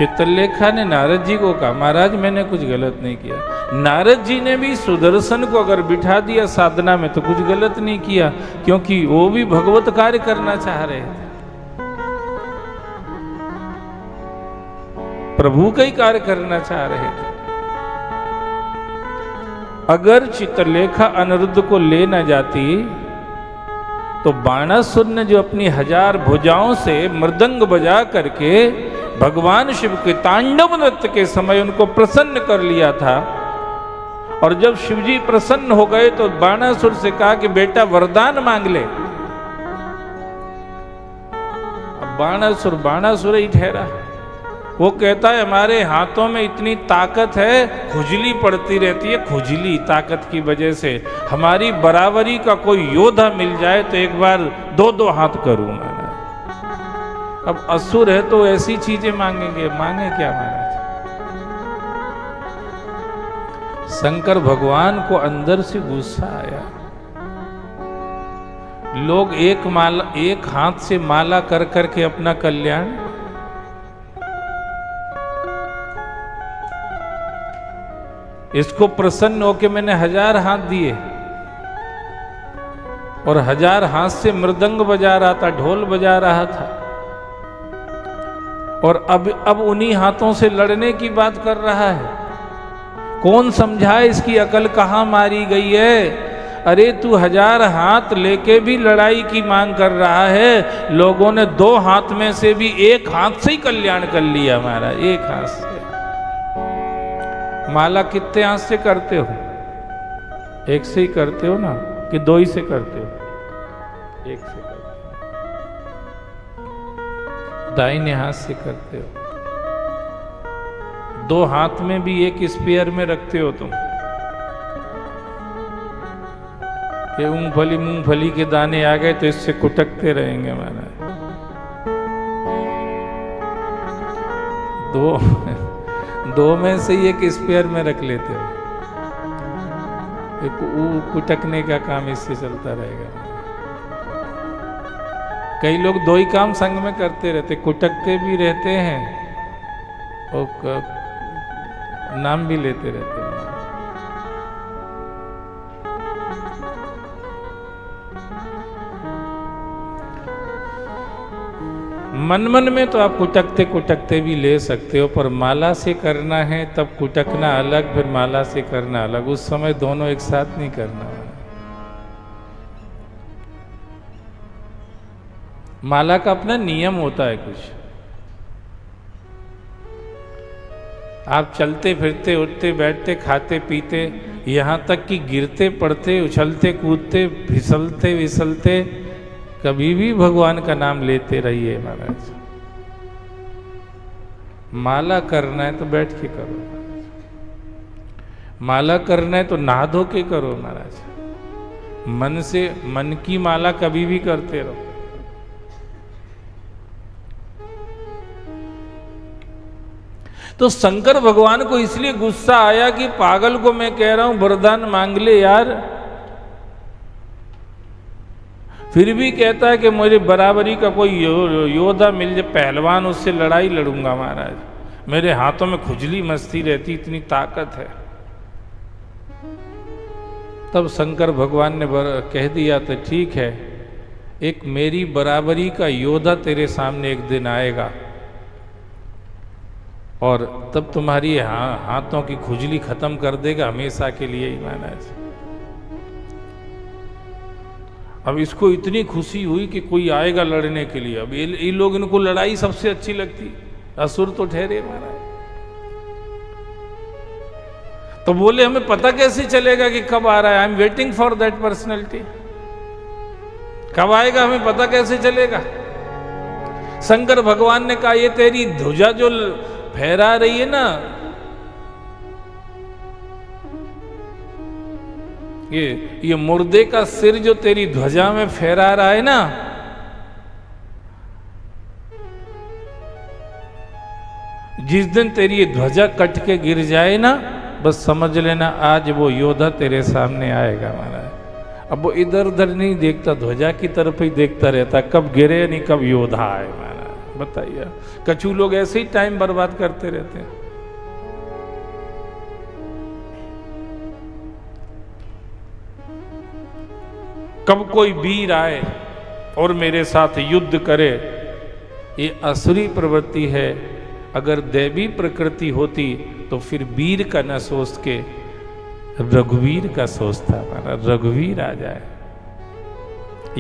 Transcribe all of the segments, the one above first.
चित्रलेखा ने नारद जी को कहा, महाराज मैंने कुछ गलत नहीं किया। नारद जी ने भी सुदर्शन को अगर बिठा दिया साधना में तो कुछ गलत नहीं किया, क्योंकि वो भी भगवत कार्य करना चाह रहे थे, प्रभु का ही कार्य करना चाह रहे थे। अगर चित्रलेखा अनिरुद्ध को ले न जाती तो बाणासुर ने जो अपनी 1000 भुजाओं से मृदंग बजा करके भगवान शिव के तांडव नृत्य के समय उनको प्रसन्न कर लिया था। और जब शिवजी प्रसन्न हो गए तो बाणासुर से कहा कि बेटा वरदान मांग ले। अब बाणासुर ही ठहरा। वो कहता है हमारे हाथों में इतनी ताकत है, खुजली पड़ती रहती है, खुजली ताकत की वजह से हमारी बराबरी का कोई योद्धा मिल जाए तो एक बार 2-2 हाथ करूं मैं। अब असुर है तो ऐसी चीजें मांगेंगे, मांगे क्या महाराज? शंकर भगवान को अंदर से गुस्सा आया। लोग एक हाथ से माला कर करके अपना कल्याण, इसको प्रसन्न होके मैंने 1000 हाथ दिए और 1000 हाथ से मृदंग बजा रहा था, ढोल बजा रहा था, और अब उन्हीं हाथों से लड़ने की बात कर रहा है। कौन समझाए इसकी अकल कहां मारी गई है? अरे तू 1000 हाथ लेके भी लड़ाई की मांग कर रहा है। लोगों ने 2 हाथ में से भी 1 हाथ से ही कल्याण कर लिया हमारा, 1 हाथ से। माला कितने हाथ से करते हो? 1 से ही करते हो ना, कि 2 ही से करते हो? 1 से करते हो। दाहिने हाथ से करते हो। 2 हाथ में भी 1 स्पेयर में रखते हो तुम, कि मूंगफली के दाने आ गए तो इससे कुटकते रहेंगे हमारा। 2 में से 1 स्पेयर में रख लेते हो, कुटकने का काम इससे चलता रहेगा। कई लोग 2 ही काम संग में करते रहते, कुटकते भी रहते हैं और नाम भी लेते रहते हैं। मन में तो आप कुटकते कुटकते भी ले सकते हो, पर माला से करना है तब कुटकना अलग, फिर माला से करना अलग। उस समय दोनों एक साथ नहीं करना। माला का अपना नियम होता है कुछ। आप चलते फिरते, उठते बैठते, खाते पीते, यहां तक कि गिरते पड़ते, उछलते कूदते, फिसलते विसलते, कभी भी भगवान का नाम लेते रहिए महाराज। माला करना है तो बैठ के करो, माला करना है तो नहा धो के करो महाराज। मन से, मन की माला कभी भी करते रहो। तो शंकर भगवान को इसलिए गुस्सा आया कि पागल को मैं कह रहा हूं वरदान मांग ले यार, फिर भी कहता है कि मुझे बराबरी का कोई योद्धा मिल जाए, पहलवान, उससे लड़ाई लड़ूंगा महाराज। मेरे हाथों में खुजली मस्ती रहती, इतनी ताकत है। तब शंकर भगवान ने कह दिया तो ठीक है, एक मेरी बराबरी का योद्धा तेरे सामने एक दिन आएगा और तब तुम्हारी हाथों की खुजली खत्म कर देगा हमेशा के लिए ही महाराज। अब इसको इतनी खुशी हुई कि कोई आएगा लड़ने के लिए। अब ये लोग, इनको लड़ाई सबसे अच्छी लगती, असुर तो ठहरे महाराज। तो बोले हमें पता कैसे चलेगा कि कब आ रहा है? I am waiting for that personality. कब आएगा हमें पता कैसे चलेगा? शंकर भगवान ने कहा ये तेरी ध्वजा जो फहरा रही है ना, ये मुर्दे का सिर जो तेरी ध्वजा में फहरा रहा है ना, जिस दिन तेरी ये ध्वजा कट के गिर जाए ना, बस समझ लेना आज वो योद्धा तेरे सामने आएगा महाराज। अब वो इधर उधर नहीं देखता, ध्वजा की तरफ ही देखता रहता, कब गिरे नहीं कब योद्धा आए महाराज। बताइए, कछु लोग ऐसे ही टाइम बर्बाद करते रहते हैं। कब कोई वीर आए और मेरे साथ युद्ध करे, ये असुरी प्रवृत्ति है। अगर दैवी प्रकृति होती तो फिर वीर का न सोच के रघुवीर का सोचता। हमारा रघुवीर आ जाए,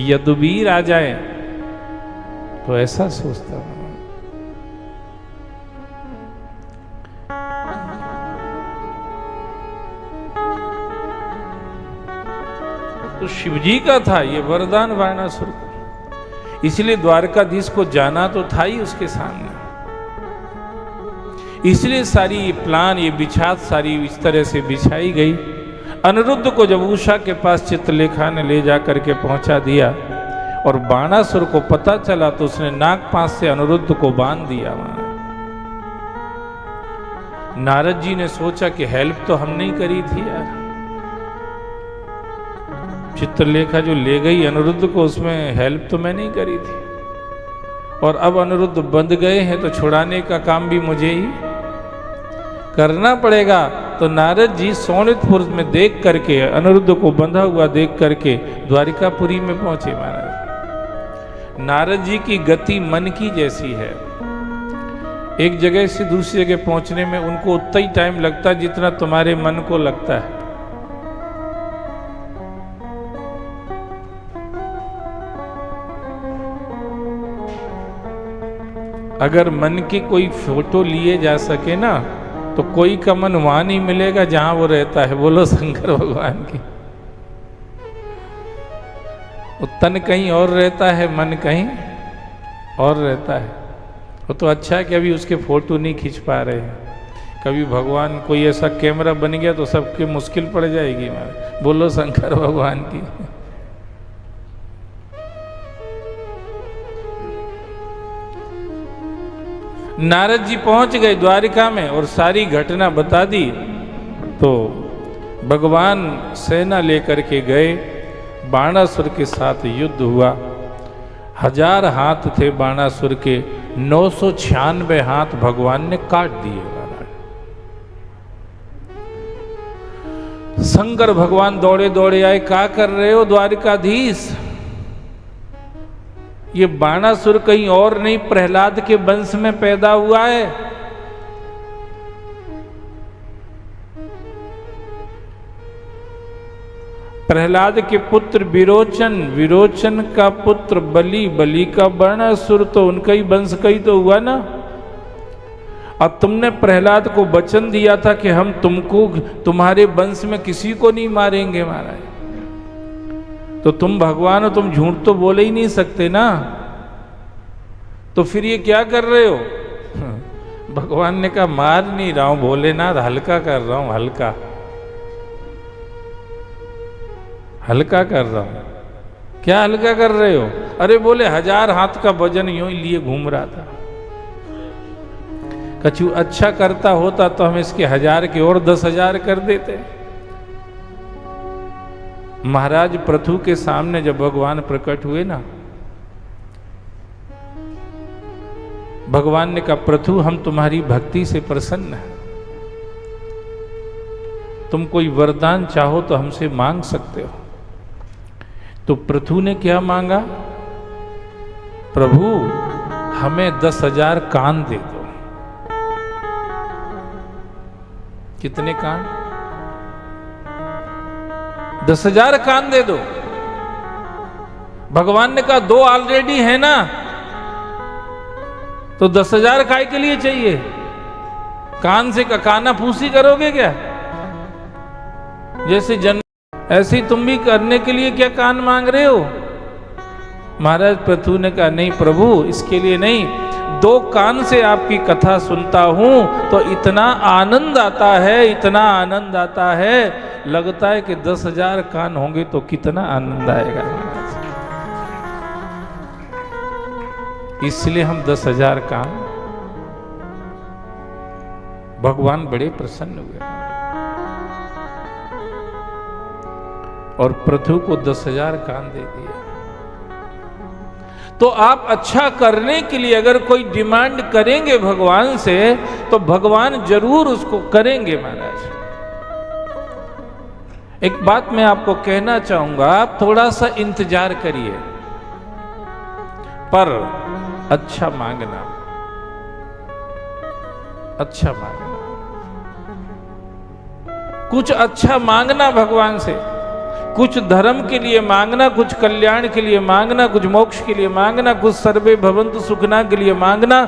यदुवीर आ जाए तो ऐसा सोचता। तो शिवजी का था ये वरदान बाणासुर को, इसलिए द्वारकाधीश को जाना तो था ही उसके सामने। इसलिए सारी ये प्लान, ये बिछात सारी इस तरह से बिछाई गई। अनिरुद्ध को जब उषा के पास चित्रलेखा ने ले जा करके पहुंचा दिया और बाणासुर को पता चला तो उसने नागपाश से अनिरुद्ध को बांध दिया। नारद जी ने सोचा कि हेल्प तो हमने ही करी थी यार, चित्रलेखा जो ले गई अनिरुद्ध को, उसमें हेल्प तो मैंने ही करी थी, और अब अनिरुद्ध बंध गए हैं तो छुड़ाने का काम भी मुझे ही करना पड़ेगा। तो नारद जी सोनितपुर में देख करके, अनिरुद्ध को बंधा हुआ देख करके द्वारिकापुरी में पहुंचे। महाराज नारद जी की गति मन की जैसी है, एक जगह से दूसरी जगह पहुंचने में उनको उतना ही टाइम लगता है जितना तुम्हारे मन को लगता है। अगर मन की कोई फोटो लिए जा सके ना, तो कोई का मन वहां नहीं मिलेगा जहां वो रहता है। बोलो शंकर भगवान की। वो तन कहीं और रहता है, मन कहीं और रहता है। वो तो अच्छा है कि अभी उसके फोटो नहीं खींच पा रहे हैं। कभी भगवान कोई ऐसा कैमरा बन गया तो सबके मुश्किल पड़ जाएगी। बोलो शंकर भगवान की। नारद जी पहुंच गए द्वारिका में और सारी घटना बता दी। तो भगवान सेना लेकर के गए, बाणासुर के साथ युद्ध हुआ। 1000 हाथ थे बाणासुर के, 996 हाथ भगवान ने काट दिए। शंकर भगवान दौड़े दौड़े आए, क्या कर रहे हो द्वारिकाधीश? ये बाणासुर कहीं और नहीं, प्रहलाद के वंश में पैदा हुआ है। प्रहलाद के पुत्र विरोचन, विरोचन का पुत्र बलि, बलि का बाणासुर, तो उनका ही वंश का ही तो हुआ ना। और तुमने प्रहलाद को वचन दिया था कि हम तुमको, तुम्हारे वंश में किसी को नहीं मारेंगे। महाराज तो तुम भगवान हो, तुम झूठ तो बोले ही नहीं सकते ना। तो फिर ये क्या कर रहे हो? भगवान ने कहा मार नहीं रहा हूं भोलेनाथ, हल्का कर रहा हूं, हल्का हल्का कर रहा हूं। क्या हल्का कर रहे हो? अरे बोले 1000 हाथ का वजन यूं ही लिए घूम रहा था। कछु अच्छा करता होता तो हम इसके 1000 के और 10,000 कर देते। महाराज पृथु के सामने जब भगवान प्रकट हुए ना, भगवान ने कहा पृथु हम तुम्हारी भक्ति से प्रसन्न हैं, तुम कोई वरदान चाहो तो हमसे मांग सकते हो। तो पृथु ने क्या मांगा? प्रभु हमें 10,000 कान दे दो। कितने कान? 10,000 कान दे दो। भगवान ने कहा 2 ऑलरेडी है ना, तो 10,000 काय के लिए चाहिए? कान से काना फूसी करोगे क्या? जैसे जन्म ऐसे ही तुम भी करने के लिए क्या कान मांग रहे हो? महाराज पृथु ने कहा नहीं प्रभु, इसके लिए नहीं, 2 कान से आपकी कथा सुनता हूं तो इतना आनंद आता है, इतना आनंद आता है, लगता है कि 10,000 कान होंगे तो कितना आनंद आएगा। इसलिए हम 10,000 कान। भगवान बड़े प्रसन्न हुए और पृथु को 10,000 कान दे दिया। तो आप अच्छा करने के लिए अगर कोई डिमांड करेंगे भगवान से तो भगवान जरूर उसको करेंगे महाराज। एक बात मैं आपको कहना चाहूंगा, आप थोड़ा सा इंतजार करिए, पर अच्छा मांगना, अच्छा मांगना, कुछ अच्छा मांगना भगवान से, कुछ धर्म के लिए मांगना, कुछ कल्याण के लिए मांगना, कुछ मोक्ष के लिए मांगना, कुछ सर्वे भवन्तु सुखना के लिए मांगना।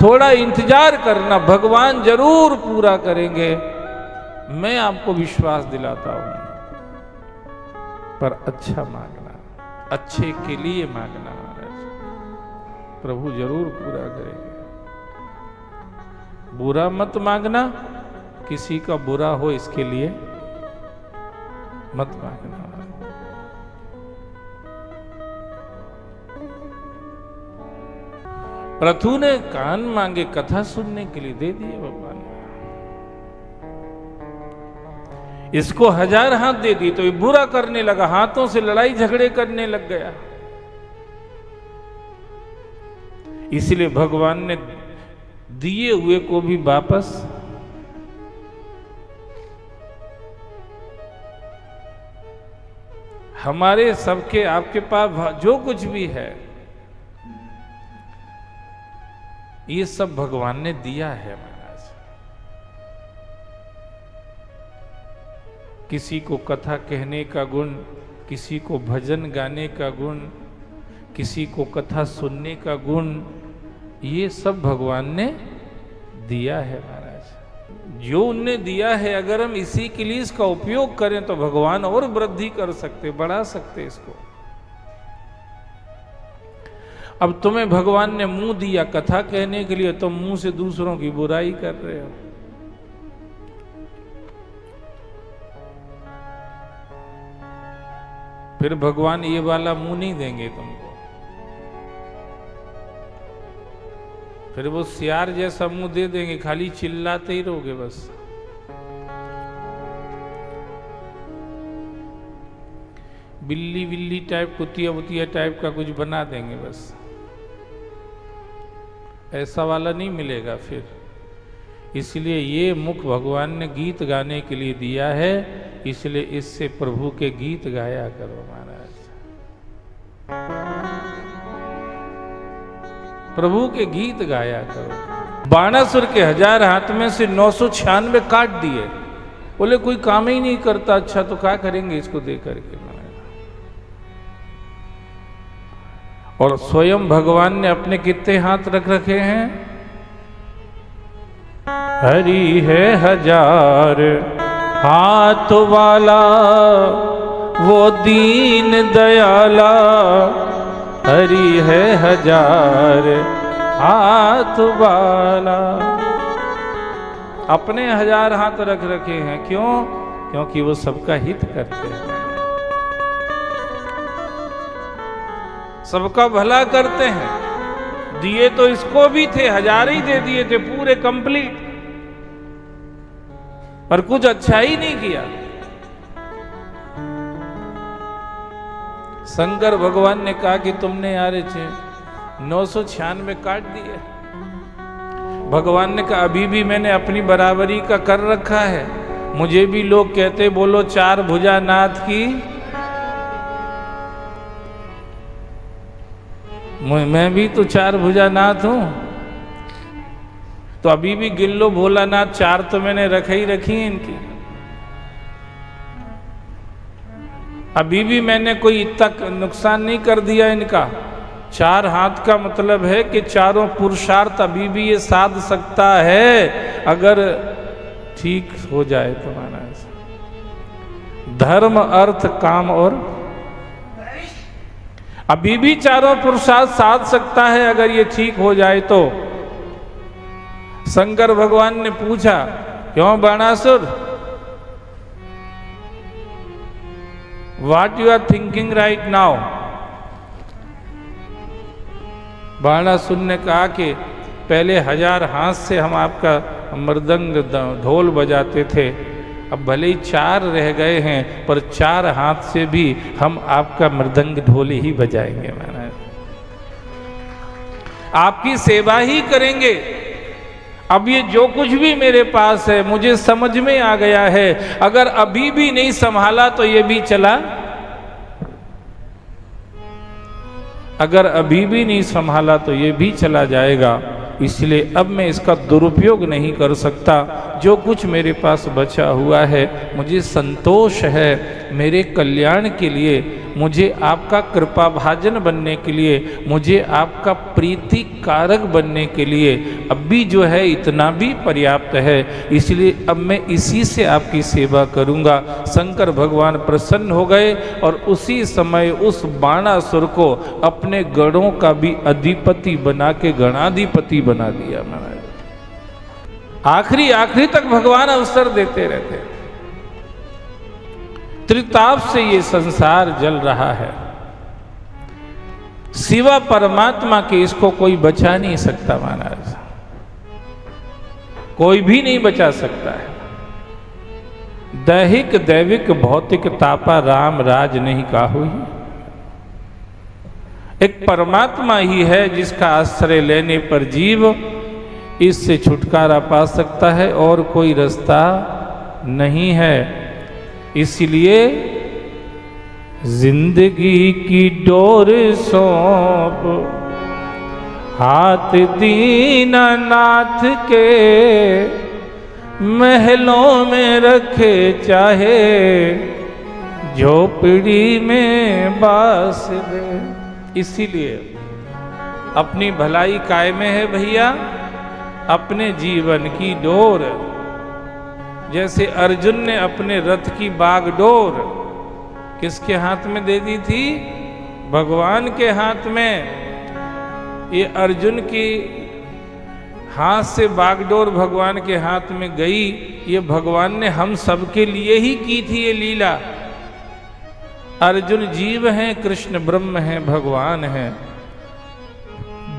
थोड़ा इंतजार करना, भगवान जरूर पूरा करेंगे, मैं आपको विश्वास दिलाता हूं। पर अच्छा मांगना, अच्छे के लिए मांगना महाराज, प्रभु जरूर पूरा करेंगे। बुरा मत मांगना, किसी का बुरा हो इसके लिए मत मांगना। प्रथु ने कान मांगे कथा सुनने के लिए, दे दिए भगवान। इसको 1000 हाथ दे दी तो ये बुरा करने लगा, हाथों से लड़ाई झगड़े करने लग गया। इसलिए भगवान ने दिए हुए को भी वापस हमारे सबके, आपके पास जो कुछ भी है ये सब भगवान ने दिया है महाराज। किसी को कथा कहने का गुण, किसी को भजन गाने का गुण, किसी को कथा सुनने का गुण, ये सब भगवान ने दिया है महाराज। जो उनने दिया है अगर हम इसी के लिए इसका उपयोग करें तो भगवान और वृद्धि कर सकते, बढ़ा सकते इसको। अब तुम्हें भगवान ने मुंह दिया कथा कहने के लिए, तुम मुंह से दूसरों की बुराई कर रहे हो। फिर भगवान ये वाला मुंह नहीं देंगे तुमको, फिर वो सियार जैसा मुंह दे देंगे, खाली चिल्लाते ही रहोगे बस। बिल्ली बिल्ली टाइप, कुतिया बुतिया टाइप का कुछ बना देंगे बस, ऐसा वाला नहीं मिलेगा फिर। इसलिए ये मुख भगवान ने गीत गाने के लिए दिया है, इसलिए इससे प्रभु के गीत गाया करो महाराज, प्रभु के गीत गाया करो। बाणासुर के 1000 हाथ में से 996 काट दिए, बोले कोई काम ही नहीं करता, अच्छा तो क्या करेंगे इसको दे करके। और स्वयं भगवान ने अपने कितने हाथ रख रखे हैं? हरि है 1000 हाथ वाला, वो दीन दयाला, हरि है 1000 हाथ वाला। अपने 1000 हाथ रख रखे हैं, क्यों? क्योंकि वो सबका हित करते हैं, सबका भला करते हैं। दिए तो इसको भी थे, 1000 ही दे दिए थे पूरे कंप्लीट, पर कुछ अच्छा ही नहीं किया। शंकर भगवान ने कहा कि तुमने यार 996 काट दिए। भगवान ने कहा अभी भी मैंने अपनी बराबरी का कर रखा है। मुझे भी लोग कहते बोलो 4 भुजा नाथ की, मैं भी तो 4 भुजा नाथ हूं, तो अभी भी गिल्लो भोलानाथ 4 तो मैंने रखी है इनकी। अभी भी मैंने कोई इतना नुकसान नहीं कर दिया इनका। 4 हाथ का मतलब है कि चारों पुरुषार्थ अभी भी ये साध सकता है, अगर ठीक हो जाए तो। माना धर्म अर्थ काम और अभी भी चारों पुरुषार्थ साध सकता है, अगर ये ठीक हो जाए तो। शंकर भगवान ने पूछा क्यों Banasur, what you are thinking right now? Banasur ने कहा कि पहले 1000 हाथ से हम आपका मृदंग ढोल बजाते थे, अब भले ही 4 रह गए हैं, पर 4 हाथ से भी हम आपका मृदंग ढोल ही बजाएंगे महाराज। आपकी सेवा ही करेंगे। अब ये जो कुछ भी मेरे पास है मुझे समझ में आ गया है, अगर अभी भी नहीं संभाला तो ये भी चला, अगर अभी भी नहीं संभाला तो ये भी चला जाएगा। इसलिए अब मैं इसका दुरुपयोग नहीं कर सकता। जो कुछ मेरे पास बचा हुआ है मुझे संतोष है, मेरे कल्याण के लिए, मुझे आपका कृपा भाजन बनने के लिए, मुझे आपका प्रीति कारक बनने के लिए अब भी जो है इतना भी पर्याप्त है। इसलिए अब मैं इसी से आपकी सेवा करूंगा। शंकर भगवान प्रसन्न हो गए और उसी समय उस बाणासुर को अपने गणों का भी अधिपति बना के गणाधिपति बना दिया महाराज। आखिरी तक भगवान अवसर देते रहते। त्रिताप से ये संसार जल रहा है, सिवा परमात्मा के इसको कोई बचा नहीं सकता महाराज, कोई भी नहीं बचा सकता है। दैहिक दैविक भौतिक तापा राम राज नहीं काहू। एक परमात्मा ही है जिसका आश्रय लेने पर जीव इससे छुटकारा पा सकता है और कोई रास्ता नहीं है। इसलिए जिंदगी की डोर सौंप हाथ दीनानाथ के, महलों में रखे चाहे झोपड़ी में बास दे। इसीलिए अपनी भलाई काय में है भैया, अपने जीवन की डोर। जैसे अर्जुन ने अपने रथ की बागडोर किसके हाथ में दे दी थी? भगवान के हाथ में। ये अर्जुन की हाथ से बागडोर भगवान के हाथ में गई, ये भगवान ने हम सबके लिए ही की थी ये लीला। अर्जुन जीव हैं, कृष्ण ब्रह्म हैं, भगवान हैं।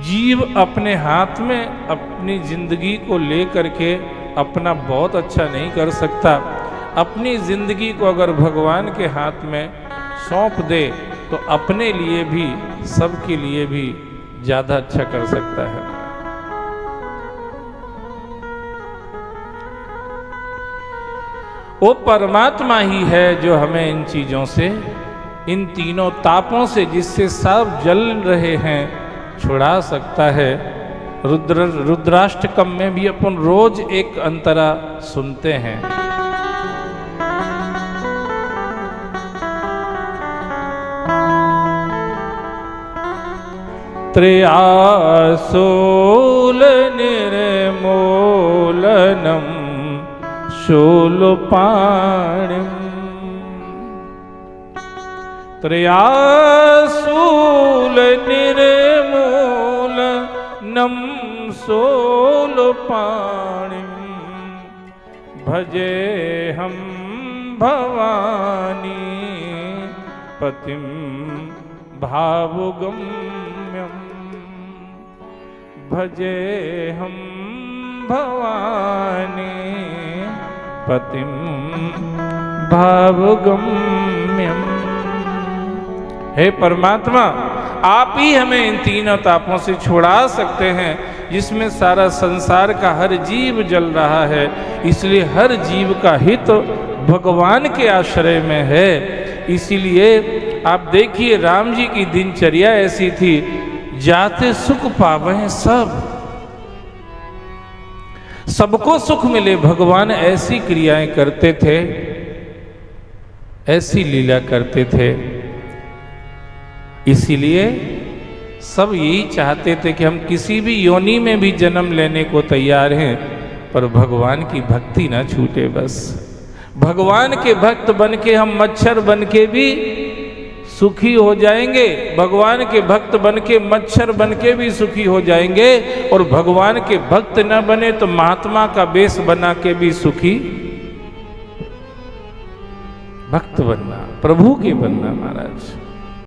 जीव अपने हाथ में अपनी जिंदगी को लेकर के अपना बहुत अच्छा नहीं कर सकता। अपनी जिंदगी को अगर भगवान के हाथ में सौंप दे तो अपने लिए भी सबके लिए भी ज्यादा अच्छा कर सकता है। वो परमात्मा ही है जो हमें इन चीजों से, इन तीनों तापों से जिससे सब जल रहे हैं, छुड़ा सकता है। रुद्राष्टकम में भी अपन रोज एक अंतरा सुनते हैं। त्रयासूल निर्मूलनम शूलपाणिम, त्रयासूल निर्मूलनम शूलपाणिम, भजे हम भवानी पतिम भावगम्यम, भजे हम भवानी पतिम भावगम्यम। हे परमात्मा, आप ही हमें इन तीनों तापों से छुड़ा सकते हैं जिसमें सारा संसार का हर जीव जल रहा है। इसलिए हर जीव का हित भगवान के आश्रय में है। इसीलिए आप देखिए राम जी की दिनचर्या ऐसी थी, जाते सुख पावे सब, सबको सुख मिले, भगवान ऐसी क्रियाएं करते थे, ऐसी लीला करते थे। इसीलिए सब यही चाहते थे कि हम किसी भी योनि में भी जन्म लेने को तैयार हैं, पर भगवान की भक्ति ना छूटे। बस भगवान के भक्त बन के हम मच्छर बन के भी सुखी हो जाएंगे, भगवान के भक्त बन के मच्छर बन के भी सुखी हो जाएंगे, और भगवान के भक्त न बने तो महात्मा का वेश बना के भी सुखी। भक्त बनना, प्रभु के बनना महाराज।